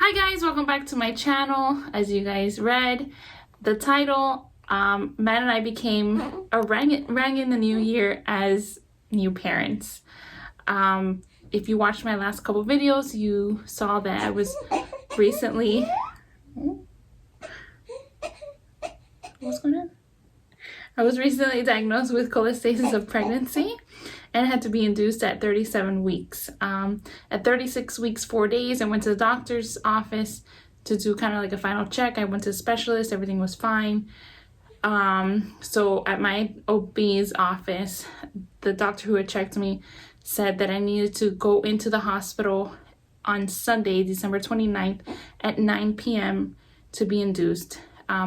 Hi guys, welcome back to my channel. As you guys read the title, Matt and I rang in the new year as new parents. If you watched my last couple videos, you saw that I was recently what's going on? I was recently diagnosed with cholestasis of pregnancy and had to be induced at 37 weeks. At 36 weeks, 4 days, I went to the doctor's office to do kind of like a final check. I went to a specialist, everything was fine. So at my OB's office, the doctor who had checked me said that I needed to go into the hospital on Sunday, December 29th at 9 p.m. to be induced.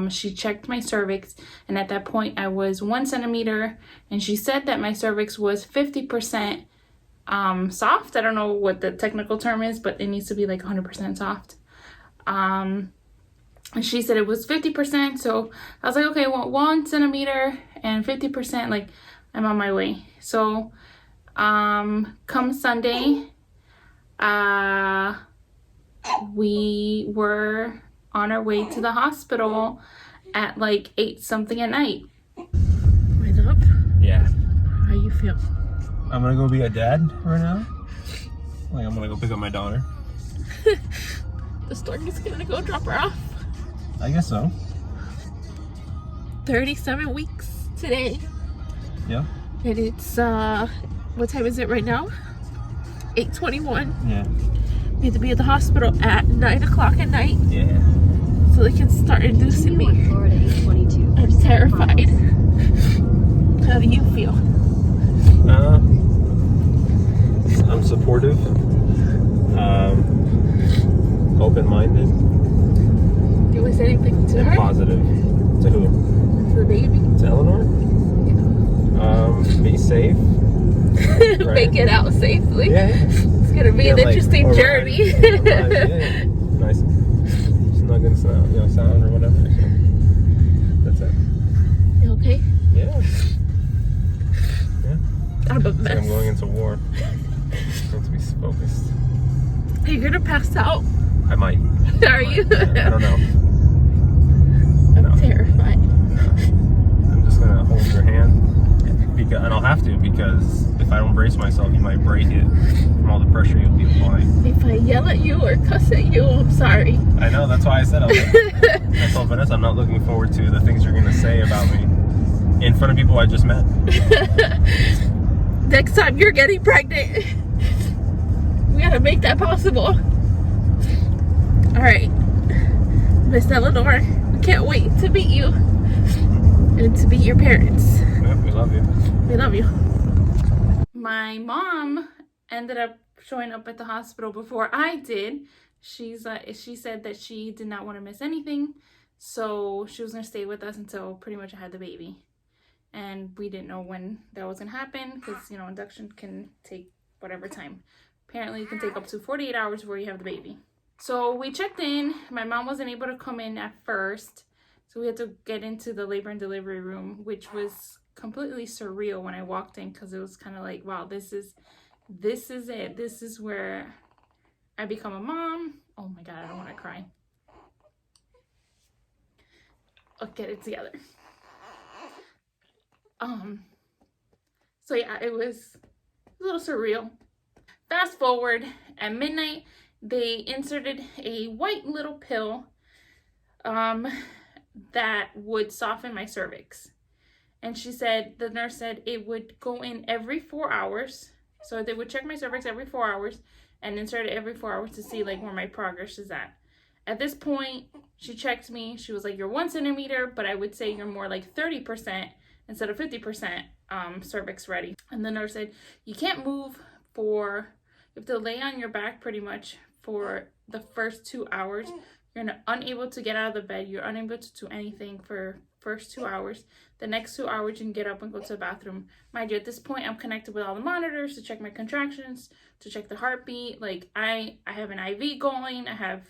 She checked my cervix, and at that point I was 1 centimeter, and she said that my cervix was 50% soft. I don't know what the technical term is, but it needs to be like 100% soft. And she said it was 50%, so I was like, okay, well, 1 centimeter and 50%, like, I'm on my way. So come Sunday, we were on our way to the hospital at like 8 something at night. Wake up. Yeah. How you feel? I'm gonna go be a dad right now. Like, I'm gonna go pick up my daughter. The stork is gonna go drop her off. I guess so. 37 weeks today. Yeah. And it's what time is it right now? 8:21. Yeah. We have to be at the hospital at 9 o'clock at night. Yeah. So they can start inducing me. I'm terrified. How do you feel? I'm supportive. Open-minded. Do you want to say anything to And her? positive. To who? To the baby? To Eleanor? Be safe. Right. Make it out safely. Yeah. It's gonna be Yeah, an interesting journey. Yeah. Nice. Snug and sound or whatever. So that's it. You okay? Yeah. Yeah. I'm a It's like mess. I'm going into war. I have to be focused. Are you gonna pass out? I might. Are you? I don't know. I'm terrified. I'm just gonna hold your hand. And I'll have to, because if I don't brace myself, you might break it from all the pressure you'll be applying. If I yell at you or cuss at you, I'm sorry. I know, that's why I said I told Vanessa I'm not looking forward to the things you're gonna say about me in front of people I just met. Next time you're getting pregnant, we gotta make that possible. Alright, Miss Eleanor, we can't wait to meet you and to meet your parents. Yeah, we love you. We love you. My mom ended up showing up at the hospital before I did. She said that she did not want to miss anything, so she was going to stay with us until pretty much I had the baby. And we didn't know when that was going to happen, because, induction can take whatever time. Apparently it can take up to 48 hours before you have the baby. So we checked in. My mom wasn't able to come in at first, so we had to get into the labor and delivery room, which was completely surreal when I walked in, because it was kind of like, wow, this is it. This is where I become a mom. Oh my God, I don't want to cry. I'll get it together. So yeah, it was a little surreal. Fast forward, at midnight, they inserted a white little pill that would soften my cervix. And the nurse said it would go in every 4 hours. So they would check my cervix every 4 hours and insert it every 4 hours to see like where my progress is at. At this point, she checked me. She was like, you're 1 centimeter, but I would say you're more like 30% instead of 50% cervix ready. And the nurse said, you can't move you have to lay on your back pretty much for the first 2 hours. You're unable to get out of the bed. You're unable to do anything for first 2 hours. The next 2 hours you can get up and go to the bathroom. Mind you, at this point I'm connected with all the monitors to check my contractions, to check the heartbeat. Like I have an IV going. I have,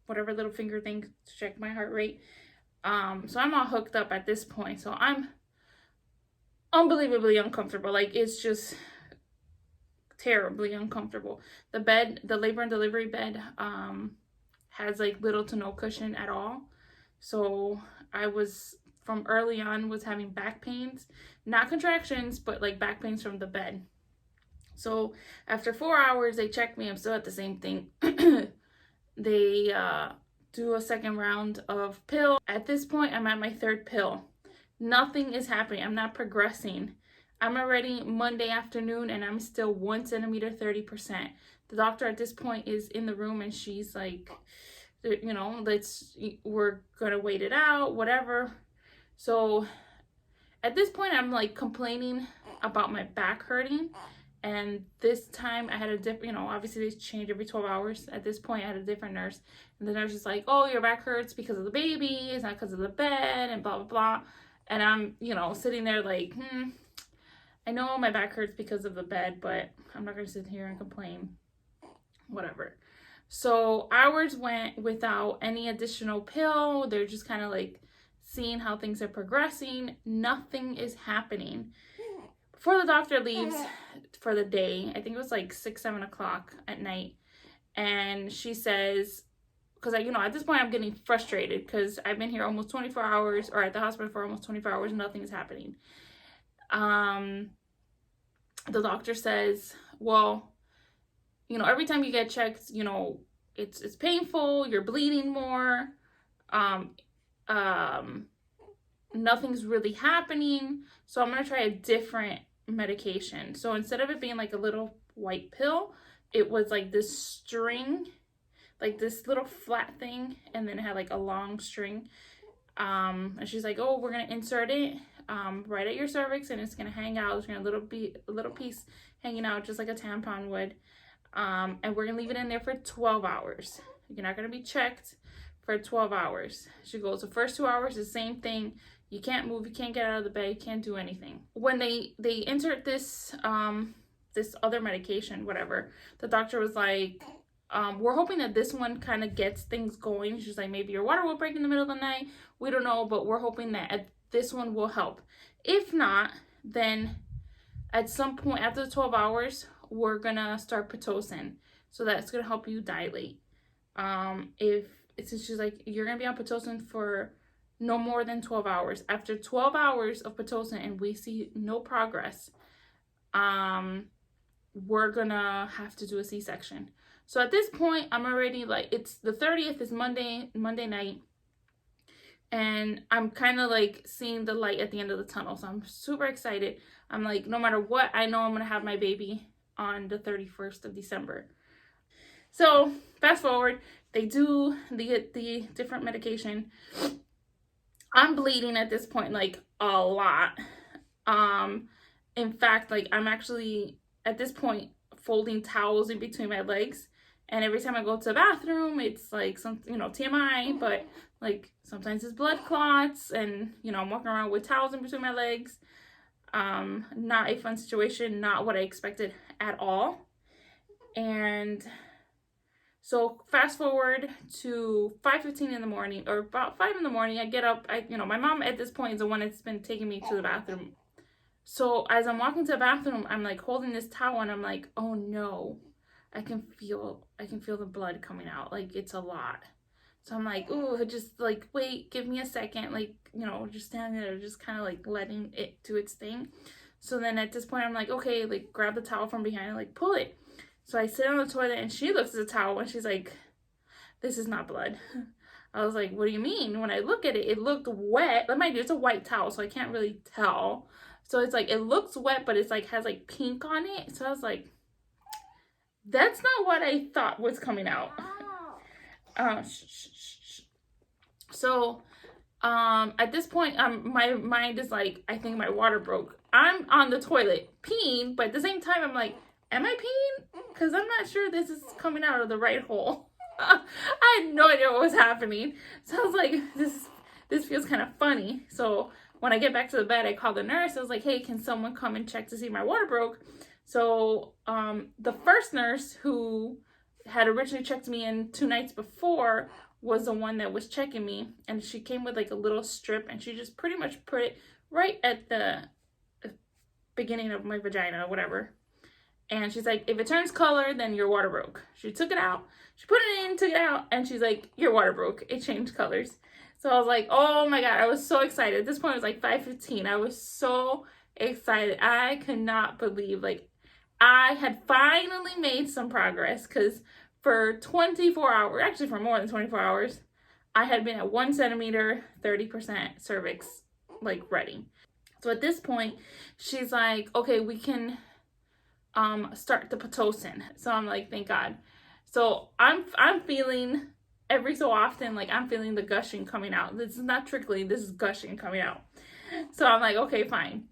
whatever little finger thing to check my heart rate. So I'm all hooked up at this point. So I'm unbelievably uncomfortable. Like, it's just terribly uncomfortable. The labor and delivery bed, has like little to no cushion at all. So I was, from early on, was having back pains, not contractions, but like back pains from the bed. So after 4 hours, they checked me. I'm still at the same thing. They do a second round of pill. At this point, I'm at my third pill. Nothing is happening. I'm not progressing. I'm already Monday afternoon and I'm still 1 centimeter, 30%. The doctor at this point is in the room and she's like, you know, we're gonna wait it out, whatever. So at this point, I'm like complaining about my back hurting. And this time I had a different, you know, obviously they change every 12 hours. At this point, I had a different nurse. And the nurse is like, oh, your back hurts because of the baby. It's not because of the bed and blah, blah, blah. And I'm, you know, sitting there like, I know my back hurts because of the bed, but I'm not going to sit here and complain. Whatever. So hours went without any additional pill. They're just kind of like seeing how things are progressing. Nothing is happening. Before the doctor leaves for the day, I think it was like 6, 7 o'clock at night. And she says, because you know, at this point I'm getting frustrated because I've been here almost 24 hours, or at the hospital for almost 24 hours, nothing is happening. The doctor says, well, you know, every time you get checked, you know, it's painful, you're bleeding more, nothing's really happening, so I'm gonna try a different medication. So instead of it being like a little white pill, it was like this string, like this little flat thing, and then it had like a long string. And she's like, oh, we're gonna insert it right at your cervix, and it's gonna hang out. There's gonna be a little piece hanging out just like a tampon would. And we're gonna leave it in there for 12 hours. You're not gonna be checked for 12 hours. She goes, the first 2 hours, the same thing. You can't move, you can't get out of the bed, you can't do anything. When they insert this this other medication, whatever, the doctor was like, we're hoping that this one kind of gets things going. She's like, maybe your water will break in the middle of the night. We don't know, but we're hoping that this one will help. If not, then at some point after the 12 hours, we're gonna start Pitocin. So that's gonna help you dilate. She's like, you're gonna be on Pitocin for no more than 12 hours. After 12 hours of Pitocin and we see no progress, we're gonna have to do a C-section. So at this point, I'm already like, it's the 30th is Monday night, and I'm kind of like seeing the light at the end of the tunnel. So I'm super excited. I'm like, no matter what, I know I'm gonna have my baby on the 31st of December. So fast forward, they do the different medication. I'm bleeding at this point like a lot. In fact, like I'm actually at this point folding towels in between my legs, and every time I go to the bathroom, it's like some, you know, TMI, but like sometimes it's blood clots, and you know, I'm walking around with towels in between my legs. Not a fun situation, not what I expected at all. And so fast forward to 5:15 in the morning, or about 5 in the morning, I get up. You know, my mom at this point is the one that's been taking me to the bathroom. So as I'm walking to the bathroom, I'm like holding this towel, and I'm like, oh no, I can feel the blood coming out. Like, it's a lot. So I'm like, ooh, just like, wait, give me a second. Like, you know, just standing there, just kind of like letting it do its thing. So then at this point, I'm like, okay, like grab the towel from behind and like pull it. So I sit on the toilet, and she looks at the towel, and she's like, this is not blood. I was like, what do you mean? When I look at it, it looked wet. It's a white towel, so I can't really tell. So it's like, it looks wet, but it's like, has like pink on it. So I was like, that's not what I thought was coming out. So at this point, my mind is like, I think my water broke. I'm on the toilet peeing, but at the same time, I'm like, am I peeing? Because I'm not sure this is coming out of the right hole. I had no idea what was happening. So I was like, this feels kind of funny. So when I get back to the bed, I call the nurse. I was like, hey, can someone come and check to see if my water broke? So the first nurse, who had originally checked me in 2 nights before, was the one that was checking me. And she came with like a little strip, and she just pretty much put it right at the beginning of my vagina or whatever. And she's like, if it turns color, then your water broke. She took it out. She put it in, took it out, and she's like, your water broke. It changed colors. So I was like, oh my God, I was so excited. At this point, it was like 5:15. I was so excited. I could not believe, like, I had finally made some progress, because for 24 hours, actually for more than 24 hours, I had been at 1 centimeter, 30% cervix, like, ready. So at this point, she's like, okay, we can start the Pitocin. So I'm like, thank God. So I'm feeling every so often, like, I'm feeling the gushing coming out. This is not trickling, this is gushing coming out. So I'm like, okay, fine.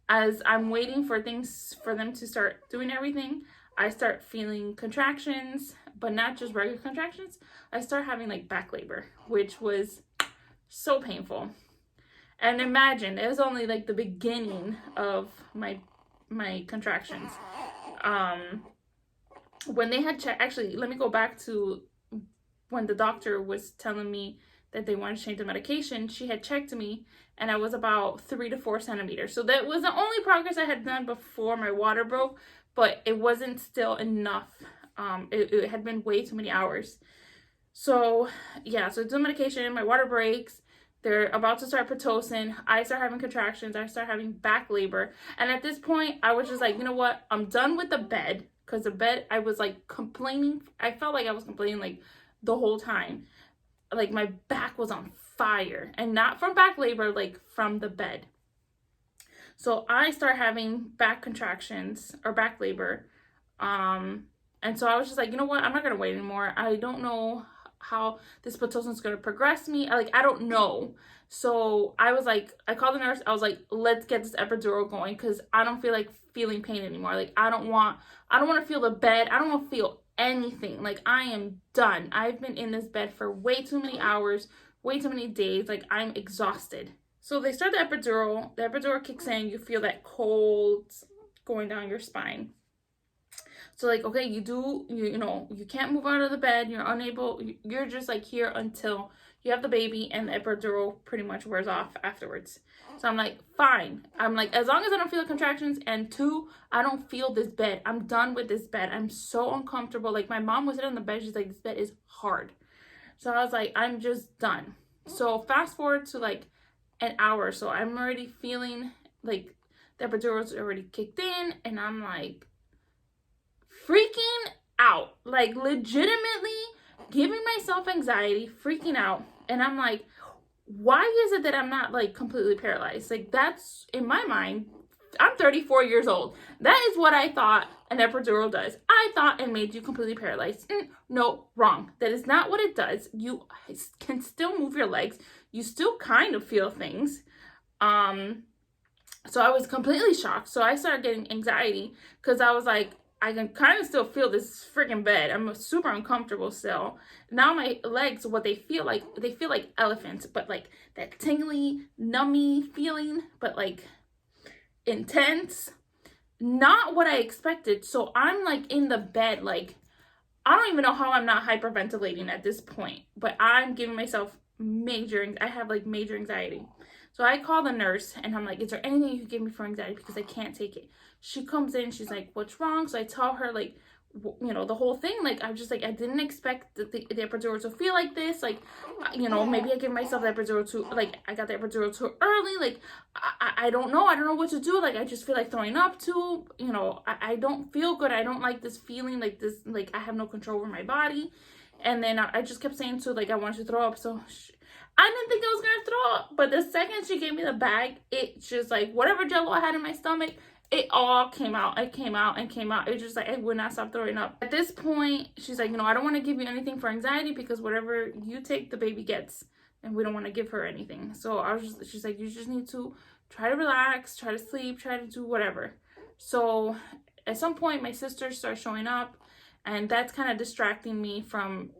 As I'm waiting for things for them to start doing everything, I start feeling contractions, but not just regular contractions. I start having like back labor, which was so painful. And imagine, it was only like the beginning of my contractions. When they had checked, actually, let me go back to when the doctor was telling me that they wanted to change the medication. She had checked me, and I was about 3 to 4 centimeters. So that was the only progress I had done before my water broke, but it wasn't still enough. It had been way too many hours. So yeah, so it's the medication, my water breaks. They're about to start Pitocin. I start having contractions. I start having back labor. And at this point, I was just like, you know what? I'm done with the bed. Because the bed, I was like complaining. I felt like I was complaining like the whole time. Like my back was on fire. And not from back labor, like from the bed. So I start having back contractions or back labor. And so I was just like, you know what? I'm not going to wait anymore. I don't know how this Pitocin is going to progress me. I don't know. So I was like, I called the nurse. I was like, let's get this epidural going, because I don't feel like feeling pain anymore. Like, I don't want to feel the bed. I don't want to feel anything. Like, I am done. I've been in this bed for way too many hours, way too many days. Like, I'm exhausted. So they start the epidural. The epidural kicks in. You feel that cold going down your spine. So like, okay, you can't move out of the bed. You're unable, you're just like here until you have the baby, and the epidural pretty much wears off afterwards. So I'm like, fine. I'm like, as long as I don't feel the contractions, and 2, I don't feel this bed. I'm done with this bed. I'm so uncomfortable. Like, my mom was sitting on the bed. She's like, this bed is hard. So I was like, I'm just done. So fast forward to like an hour. So I'm already feeling like the epidural's already kicked in, and I'm like, freaking out, like legitimately giving myself anxiety, freaking out. And I'm like, why is it that I'm not like completely paralyzed? Like, that's, in my mind, I'm 34 years old. That is what I thought an epidural does. I thought it made you completely paralyzed. No, wrong. That is not what it does. You can still move your legs. You still kind of feel things. So I was completely shocked. So I started getting anxiety, because I was like, I can kind of still feel this freaking bed. I'm super uncomfortable still. Now my legs, what they feel like elephants, but like that tingly, nummy feeling, but like intense. Not what I expected. So I'm like in the bed, like, I don't even know how I'm not hyperventilating at this point, but I'm giving myself I have like major anxiety. So I call the nurse, and I'm like, is there anything you can give me for anxiety, because I can't take it? She comes in, she's like, what's wrong? So I tell her like, the whole thing. Like, I'm just like, I didn't expect the epidural to feel like this. Like, maybe I give myself the epidural too, like, I got the epidural too early. Like, I don't know. I don't know what to do. Like, I just feel like throwing up too. I don't feel good. I don't like this feeling, like this, like I have no control over my body. And then I just kept saying to, like, I want to throw up. So I didn't think I was going to throw up. But the second she gave me the bag, it just, like, whatever jello I had in my stomach, it all came out. It came out and came out. It just, like, I would not stop throwing up. At this point, she's like, I don't want to give you anything for anxiety, because whatever you take, the baby gets. And we don't want to give her anything. So she's like, you just need to try to relax, try to sleep, try to do whatever. So at some point, my sisters start showing up. And that's kind of distracting me from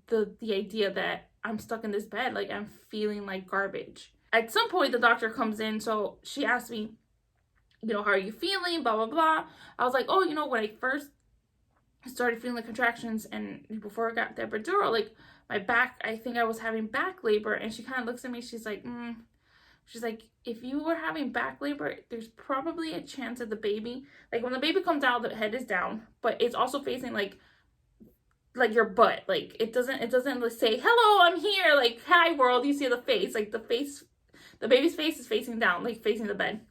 the idea that I'm stuck in this bed. Like, I'm feeling like garbage. At some point, the doctor comes in. So she asked me, how are you feeling? Blah, blah, blah. I was like, oh, when I first started feeling the contractions and before I got the epidural, like, my back, I think I was having back labor. And she kind of looks at me. She's like, She's like, if you were having back labor, there's probably a chance that the baby, like when the baby comes out, the head is down, but it's also facing like your butt. Like it doesn't say, hello, I'm here, like, hi world. You see the face, like the baby's face is facing down, like facing the bed.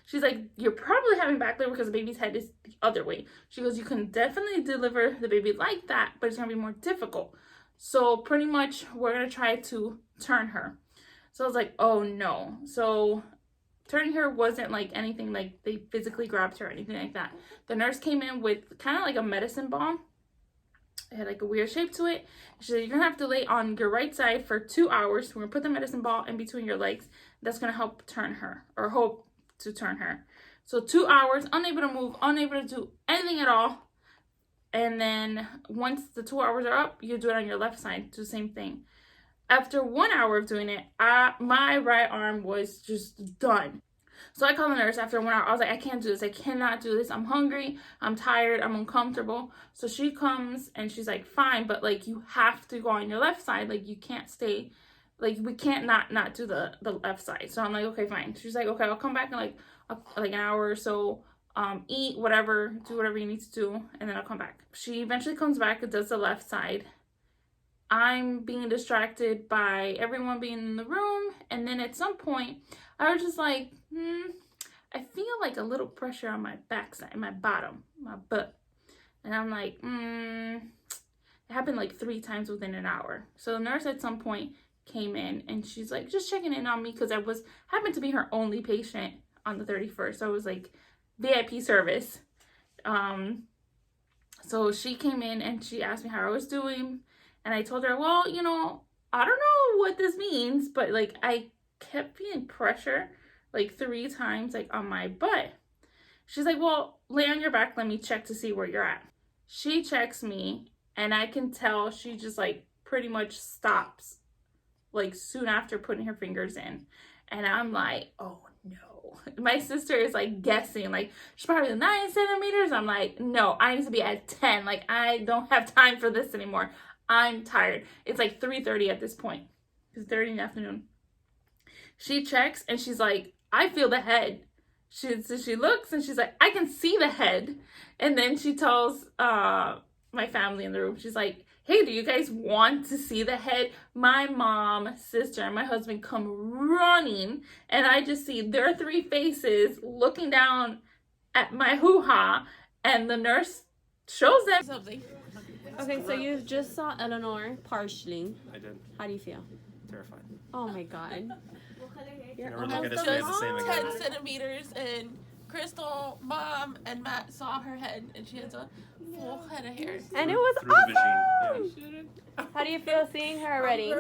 She's like, you're probably having back labor because the baby's head is the other way. She goes, you can definitely deliver the baby like that, but it's gonna be more difficult. So pretty much we're gonna try to turn her. So I was like, oh no. So turning her wasn't like anything like they physically grabbed her or anything like that. The nurse came in with kind of like a medicine ball. It had like a weird shape to it. She said, you're gonna have to lay on your right side for 2 hours. We're gonna put the medicine ball in between your legs. That's gonna help turn her, or hope to turn her. So 2 hours, unable to move, unable to do anything at all. And then once the 2 hours are up, you do it on your left side, do the same thing. After 1 hour of doing it, my right arm was just done. So I called the nurse after 1 hour. I was like, I can't do this. I cannot do this. I'm hungry. I'm tired. I'm uncomfortable. So she comes and she's like, fine, but like you have to go on your left side. Like you can't stay, like we can't not do the left side. So I'm like, okay, fine. She's like, okay, I'll come back in like an hour or so. Eat whatever, do whatever you need to do, and then I'll come back. She eventually comes back and does the left side. I'm being distracted by everyone being in the room, and then at some point I was just like, I feel like a little pressure on my backside, my bottom, my butt. And I'm like, it happened like 3 times within an hour. So the nurse at some point came in and she's like just checking in on me because I happened to be her only patient on the 31st. So I was like VIP service. So she came in and she asked me how I was doing. And I told her, well, you know, I don't know what this means, but like I kept feeling pressure like 3 times like on my butt. She's like, well, lay on your back. Let me check to see where you're at. She checks me and I can tell she just like pretty much stops like soon after putting her fingers in. And I'm like, oh no. My sister is like guessing, like she's probably 9 centimeters. I'm like, no, I need to be at 10. Like I don't have time for this anymore. I'm tired. It's like 3:30 at this point. It's 30 in the afternoon. She checks and she's like, I feel the head. So she looks and she's like, I can see the head. And then she tells my family in the room, she's like, hey, do you guys want to see the head? My mom, sister, and my husband come running, and I just see their 3 faces looking down at my hoo-ha, and the nurse shows them something. Okay, so you just saw Eleanor partially. I did. How do you feel? Terrified. Oh my god. You're never look at his face the same again. 10 centimeters, and Crystal, Mom, and Matt saw her head, and she has a full head of hair. And it was Through the awesome! vision. How do you feel seeing her already?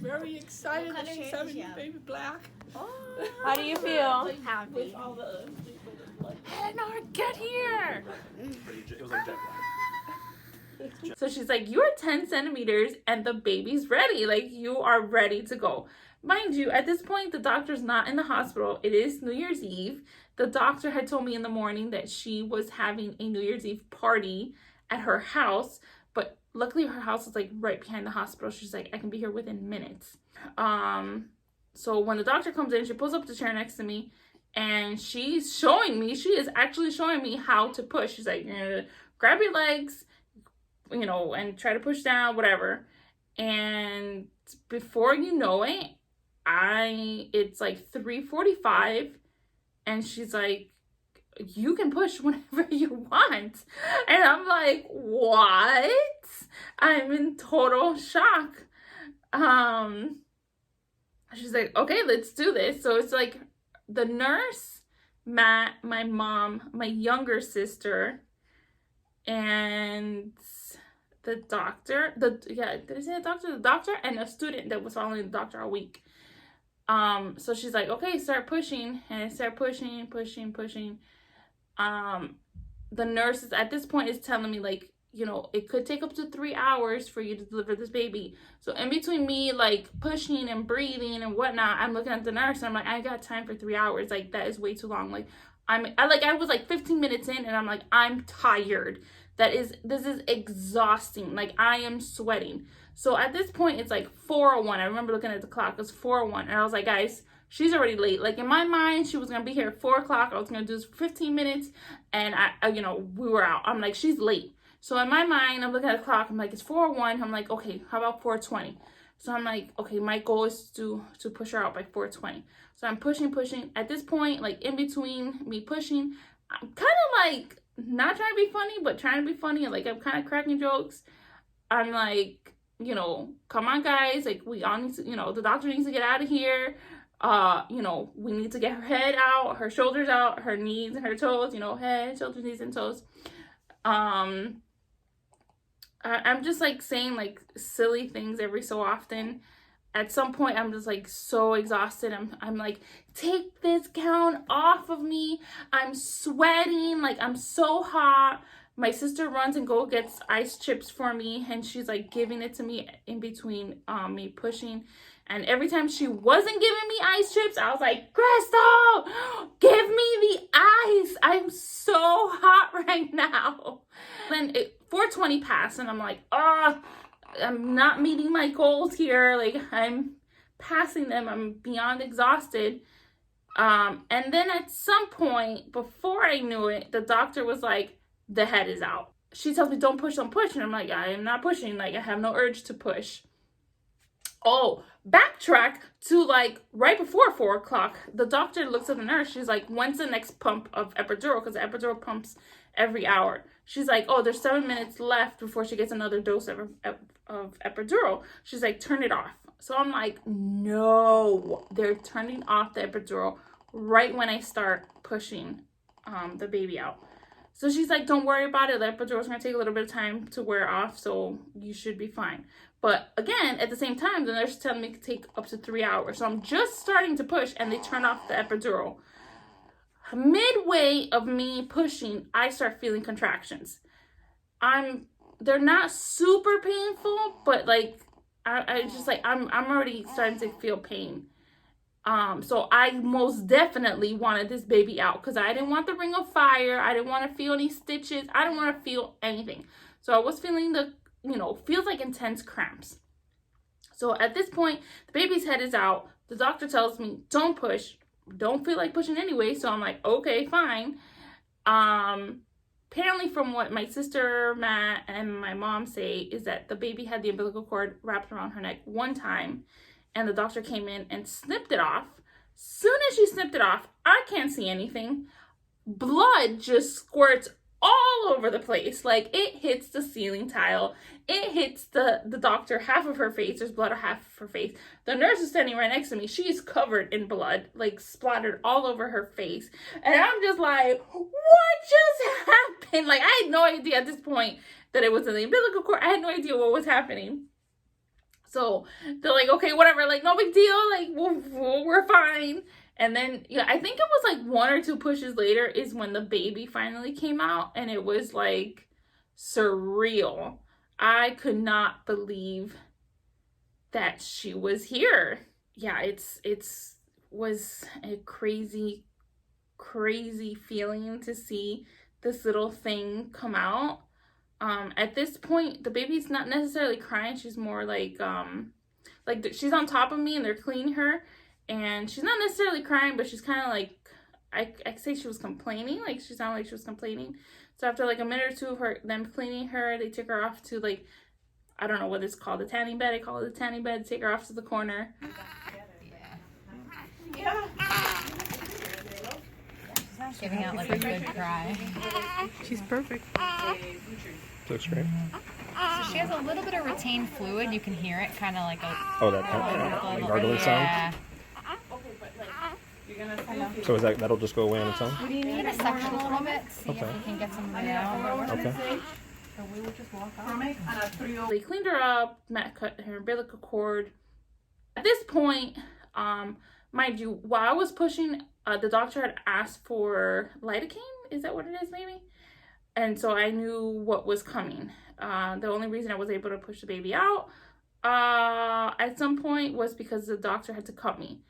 Very excited that she's having baby black. How do you feel? Happy. With all the Eleanor, get here! It was like jet black. So she's like, you're 10 centimeters and the baby's ready. Like, you are ready to go. Mind you, at this point, the doctor's not in the hospital. It is New Year's Eve. The doctor had told me in the morning that she was having a New Year's Eve party at her house. But luckily, her house is like right behind the hospital. She's like, I can be here within minutes. So when the doctor comes in, she pulls up the chair next to me. And she's showing me, she is actually showing me how to push. She's like, you're gonna grab your legs, you know, and try to push down, whatever. And before you know it, it's like 3:45, and she's like, you can push whenever you want. And I'm like, what? I'm in total shock. She's like, okay, let's do this. So it's like the nurse, Matt, my mom, my younger sister, and the doctor, did I say the doctor? The doctor and a student that was following the doctor all week. So she's like, okay, start pushing. And I start pushing. The nurse at this point is telling me, like, you know, it could take up to 3 hours for you to deliver this baby. So in between me, like, pushing and breathing and whatnot, I'm looking at the nurse and I'm like, I got time for 3 hours. Like, that is way too long. Like, I was like 15 minutes in and I'm like, I'm tired. This is exhausting. Like, I am sweating. So at this point, it's like 4:01. I remember looking at the clock. It's 4:01. And I was like, guys, she's already late. Like, in my mind, she was gonna be here at 4 o'clock. I was gonna do this for 15 minutes, and I we were out. I'm like, she's late. So in my mind, I'm looking at the clock. I'm like, it's 4:01. I'm like, okay, how about 4:20? So I'm like, okay, my goal is to push her out by 4:20. So I'm pushing. At this point, like, in between me pushing, I'm kind of like not trying to be funny, but trying to be funny. Like, I'm kind of cracking jokes. I'm like, come on, guys. Like, we all need to, the doctor needs to get out of here. We need to get her head out, her shoulders out, her knees and her toes, head, shoulders, knees, and toes. I'm just like saying like silly things every so often. At some point, I'm just like so exhausted. I'm like, take this gown off of me. I'm sweating, like I'm so hot. My sister runs and gets ice chips for me, and she's like giving it to me in between me pushing. And every time she wasn't giving me ice chips, I was like, Crystal, give me the ice. I'm so hot right now. Then 4:20 passed, and I'm like, I'm not meeting my goals here. Like, I'm passing them. I'm beyond exhausted. And then at some point, before I knew it, the doctor was like, the head is out. She tells me, don't push. And I'm like, I am not pushing. Like, I have no urge to push. Oh, backtrack to like right before 4 o'clock. The doctor looks at the nurse. She's like, when's the next pump of epidural? Because the epidural pumps every hour. She's like, oh, there's 7 minutes left before she gets another dose of epidural. She's like, turn it off. So I'm like, no, they're turning off the epidural right when I start pushing the baby out. So she's like, don't worry about it. The epidural is going to take a little bit of time to wear off, so you should be fine. But again, at the same time, the nurse is telling me it could take up to 3 hours. So I'm just starting to push, and they turn off the epidural. Midway of me pushing, I start feeling contractions. They're not super painful, but like, I just like, I'm already starting to feel pain. So I most definitely wanted this baby out because I didn't want the ring of fire. I didn't want to feel any stitches. I didn't want to feel anything. So I was feeling feels like intense cramps. So at this point, the baby's head is out. The doctor tells me, don't push. Don't feel like pushing anyway. So I'm like, okay, fine. Apparently from what my sister, Matt, and my mom say is that the baby had the umbilical cord wrapped around her neck one time, and the doctor came in and snipped it off. Soon as she snipped it off, I can't see anything. Blood just squirts all over the place. Like, it hits the ceiling tile. It hits the doctor, half of her face. There's blood on half of her face. The nurse is standing right next to me. She's covered in blood, like splattered all over her face. And I'm just like, what just happened? Like, I had no idea at this point that it was in the umbilical cord. I had no idea what was happening. So they're like, okay, whatever, like, no big deal, like, we're fine. And then, I think it was like 1 or 2 pushes later is when the baby finally came out, and it was like surreal. I could not believe that she was here. Yeah, it's was a crazy feeling to see this little thing come out. At this point, the baby's not necessarily crying. She's more like she's on top of me and they're cleaning her, and she's not necessarily crying, but she's kind of like, I say she was complaining. Like, she sounded like she was complaining. So after like a minute or two of them cleaning her, they took her off to, like, I don't know what it's called, the tanning bed. I call it the tanning bed. Take her off to the corner. Giving out like a good cry. She's perfect. Looks great. So she has a little bit of retained fluid. You can hear it, kind of like a Like gargling sound. So is that'll just go away on its own? Do you need a suction a little bit? See if you can get some out. Okay. They cleaned her up, Matt cut her umbilical cord. At this point, mind you, while I was pushing, the doctor had asked for lidocaine. Is that what it is, maybe? And so I knew what was coming. The only reason I was able to push the baby out at some point was because the doctor had to cut me.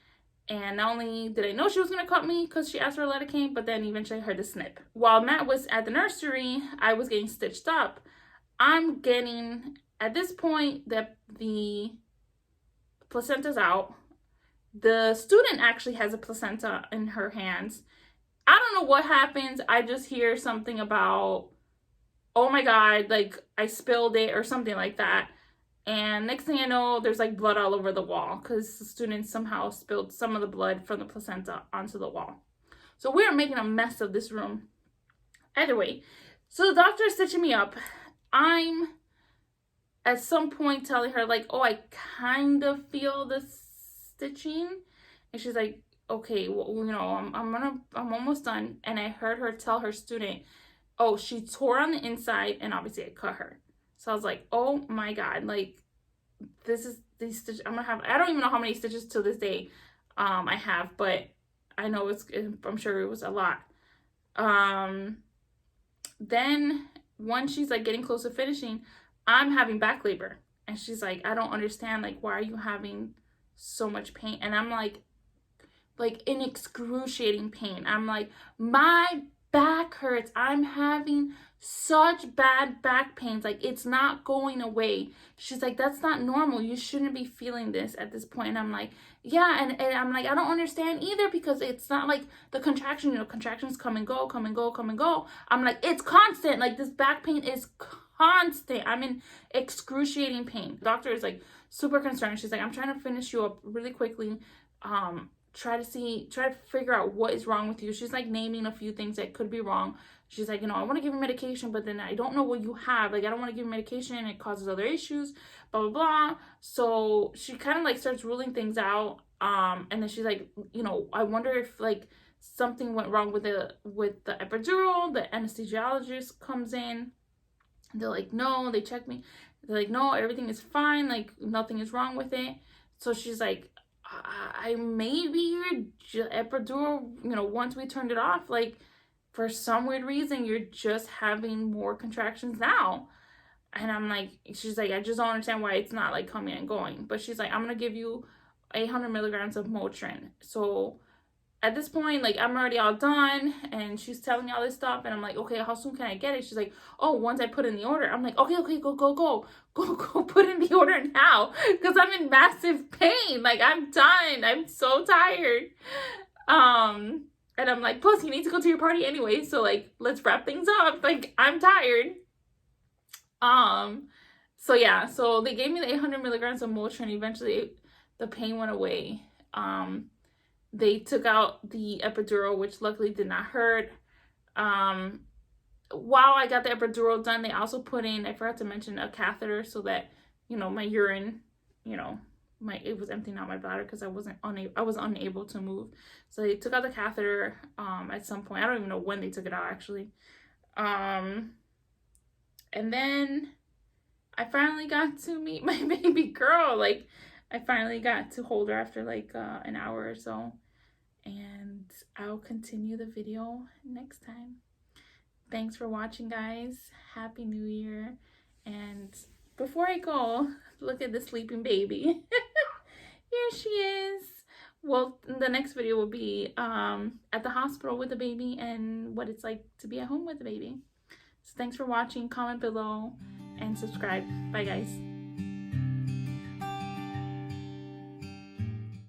And not only did I know she was going to cut me because she asked for lidocaine, but then eventually I heard the snip. While Matt was at the nursery, I was getting stitched up. I'm getting, at this point, the placenta's out. The student actually has a placenta in her hands. I don't know what happens. I just hear something about, oh my God, like I spilled it or something like that. And next thing I know, there's like blood all over the wall because the student somehow spilled some of the blood from the placenta onto the wall. So we're making a mess of this room. Either way, so the doctor is stitching me up. I'm at some point telling her like, oh, I kind of feel the stitching. And she's like, okay, well, you know, I'm almost done. And I heard her tell her student, oh, she tore on the inside and obviously I cut her. So I was like, oh my God, like this is these stitches. I'm gonna have, I don't even know how many stitches to this day I have, but I know I'm sure it was a lot. Then once she's like getting close to finishing, I'm having back labor. And she's like, I don't understand, like, why are you having so much pain? And I'm like in excruciating pain. I'm like, my back hurts. I'm having such bad back pains. Like, it's not going away. She's like, that's not normal. You shouldn't be feeling this at this point. And I'm like, yeah. And I'm like, I don't understand either because it's not like the contraction, you know, contractions come and go, come and go, come and go. I'm like, it's constant. Like, this back pain is constant. I'm in excruciating pain. The doctor is like super concerned. She's like, I'm trying to finish you up really quickly. Try to figure out what is wrong with you. She's like naming a few things that could be wrong. She's like, you know, I want to give you medication, but then I don't know what you have. Like, I don't want to give you medication and it causes other issues, blah, blah, blah. So she kind of like starts ruling things out. And then she's like, you know, I wonder if like something went wrong with the epidural. The anesthesiologist comes in. They're like, no, they check me. They're like, no, everything is fine. Like, nothing is wrong with it. So she's like, I maybe your epidural, you know, once we turned it off, like for some weird reason, you're just having more contractions now. And I'm like, she's like, I just don't understand why it's not like coming and going. But she's like, I'm going to give you 800 milligrams of Motrin. So at this point, like, I'm already all done, and she's telling me all this stuff, and I'm like, okay, how soon can I get it? She's like, oh, once I put in the order. I'm like, okay, go put in the order now, because I'm in massive pain. Like, I'm done. I'm so tired. And I'm like, plus, you need to go to your party anyway, so, like, let's wrap things up. Like, I'm tired. So, yeah, so they gave me the 800 milligrams of Motrin. Eventually, the pain went away. They took out the epidural, which luckily did not hurt. While I got the epidural done, they also put in, I forgot to mention, a catheter so that, you know, my urine, you know, it was emptying out my bladder because I was unable to move. So they took out the catheter at some point. I don't even know when they took it out, actually. And then I finally got to meet my baby girl. Like, I finally got to hold her after like an hour or so, and I'll continue the video next time. Thanks for watching, guys. Happy New Year. And before I go, look at the sleeping baby. Here she is. Well, the next video will be at the hospital with the baby and what it's like to be at home with the baby. So thanks for watching. Comment below and subscribe. Bye, guys.